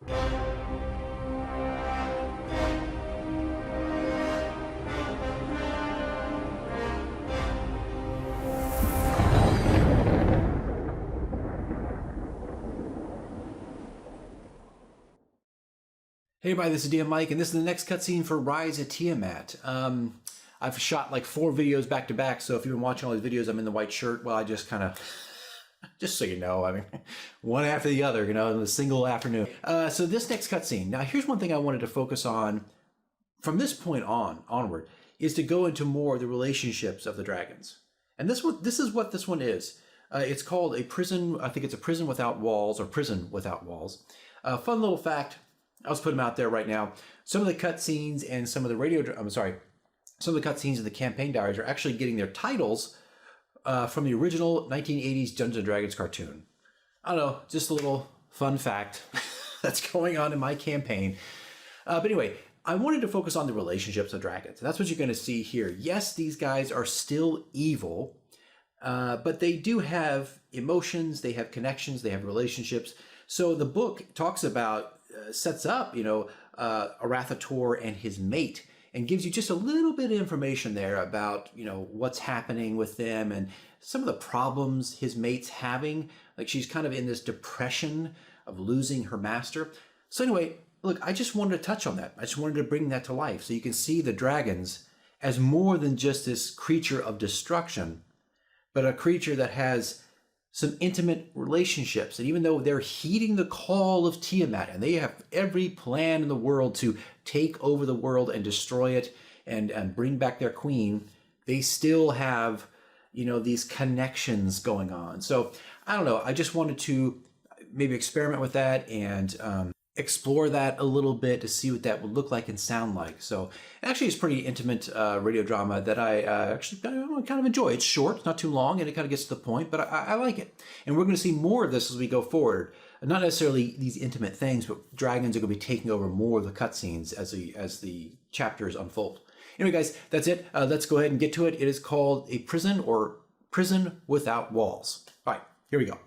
Hey everybody, this is DM Mike, and this is the next cutscene for Rise of Tiamat. I've shot like 4 videos back to back, so if you've been watching all these videos, I'm in the white shirt. Well, I just kind of, just so you know, I mean, one after the other, you know, in a single afternoon. So this next cutscene, now here's one thing I wanted to focus on from this point onward, is to go into more of the relationships of the dragons. And this is what this one is. It's called a prison, I think it's a prison without walls, or prison without walls. Fun little fact. I'll just put them out there right now. Some of the cutscenes and some of the some of the cutscenes in the campaign diaries are actually getting their titles from the original 1980s Dungeons & Dragons cartoon. I don't know, just a little fun fact that's going on in my campaign. But anyway, I wanted to focus on the relationships of dragons. That's what you're going to see here. Yes, these guys are still evil, but they do have emotions, they have connections, they have relationships. So the book talks about sets up, Arauthator and his mate, and gives you just a little bit of information there about, what's happening with them and some of the problems his mate's having. Like, she's kind of in this depression of losing her master. So anyway, look, I just wanted to touch on that. I just wanted to bring that to life so you can see the dragons as more than just this creature of destruction, but a creature that has some intimate relationships. And even though they're heeding the call of Tiamat and they have every plan in the world to take over the world and destroy it and bring back their queen, they still have, these connections going on. So I don't know, I just wanted to maybe experiment with that and explore that a little bit to see what that would look like and sound like. So actually it's pretty intimate radio drama that I actually kind of enjoy. It's short, it's not too long, and it kind of gets to the point, but I like it. And we're going to see more of this as we go forward. Not necessarily these intimate things, but dragons are going to be taking over more of the cutscenes as the chapters unfold. Anyway, guys, that's it. Let's go ahead and get to it. It is called a prison, or prison without walls. All right, here we go.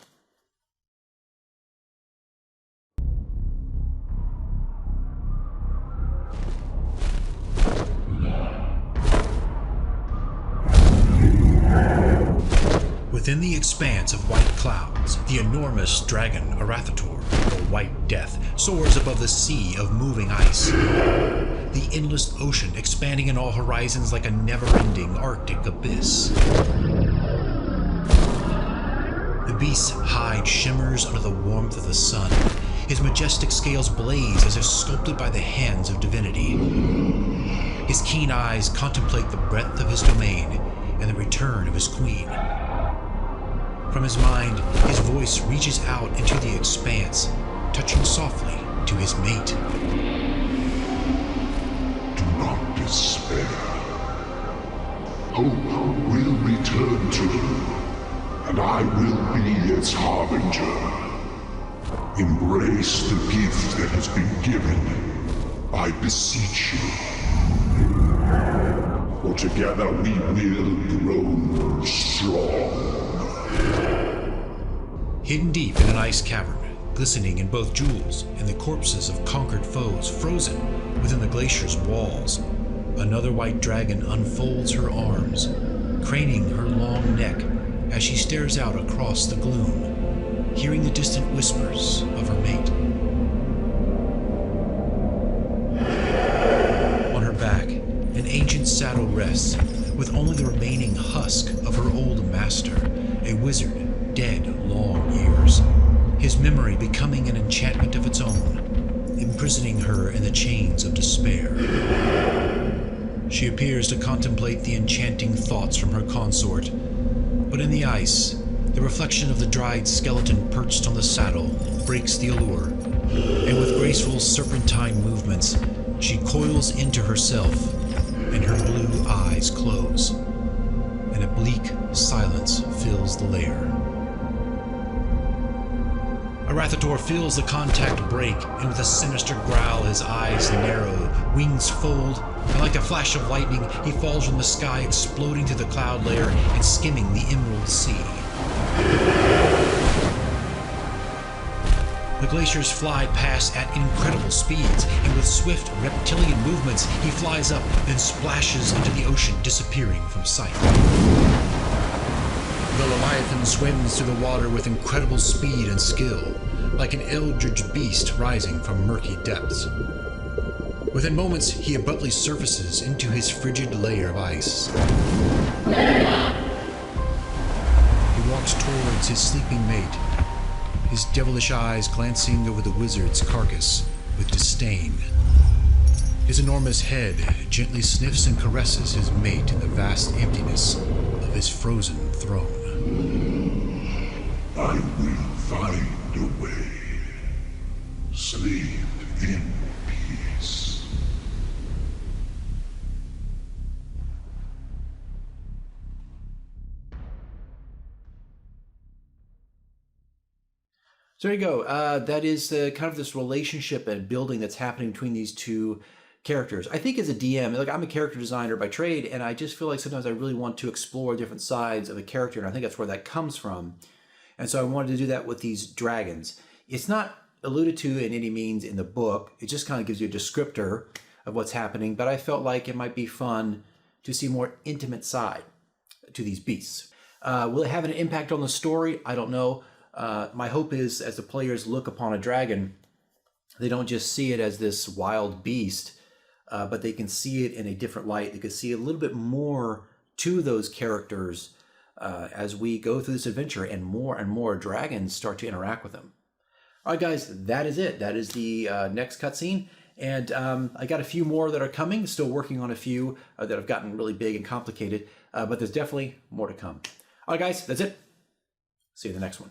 Within the expanse of white clouds, the enormous dragon Arauthator, or White Death, soars above the sea of moving ice. The endless ocean expanding in all horizons like a never-ending Arctic abyss. The beast's hide shimmers under the warmth of the sun. His majestic scales blaze as if sculpted by the hands of divinity. His keen eyes contemplate the breadth of his domain and the return of his queen. From his mind, his voice reaches out into the expanse, touching softly to his mate. Do not despair. Hope will return to you, and I will be its harbinger. Embrace the gift that has been given, I beseech you. For together we will grow strong. Hidden deep in an ice cavern, glistening in both jewels and the corpses of conquered foes frozen within the glacier's walls, another white dragon unfolds her arms, craning her long neck as she stares out across the gloom, hearing the distant whispers of her mate. On her back, an ancient saddle rests, with only the remaining husk of her old master, a wizard dead long years, his memory becoming an enchantment of its own, imprisoning her in the chains of despair. She appears to contemplate the enchanting thoughts from her consort, but in the ice, the reflection of the dried skeleton perched on the saddle breaks the allure, and with graceful serpentine movements, she coils into herself, and her blue eyes close, and a bleak silence fills the lair. Arauthator feels the contact break, and with a sinister growl, his eyes narrow, wings fold, and like a flash of lightning, he falls from the sky, exploding through the cloud layer and skimming the emerald sea. The glaciers fly past at incredible speeds, and with swift reptilian movements, he flies up, then splashes into the ocean, disappearing from sight. The Leviathan swims through the water with incredible speed and skill, like an eldritch beast rising from murky depths. Within moments, he abruptly surfaces into his frigid layer of ice. He walks towards his sleeping mate, his devilish eyes glancing over the wizard's carcass with disdain. His enormous head gently sniffs and caresses his mate in the vast emptiness of his frozen throne. I will find a way. Sleep in peace. So there you go. That is kind of this relationship and building that's happening between these two characters. I think as a DM, like I'm a character designer by trade, and I just feel like sometimes I really want to explore different sides of a character, and I think that's where that comes from. And so I wanted to do that with these dragons. It's not alluded to in any means in the book. It just kind of gives you a descriptor of what's happening, but I felt like it might be fun to see a more intimate side to these beasts. Will it have an impact on the story? I don't know. My hope is as the players look upon a dragon, they don't just see it as this wild beast, but they can see it in a different light. They can see a little bit more to those characters as we go through this adventure, and more dragons start to interact with them. All right, guys, that is it. That is the next cutscene. And I got a few more that are coming. Still working on a few that have gotten really big and complicated, but there's definitely more to come. All right, guys, that's it. See you in the next one.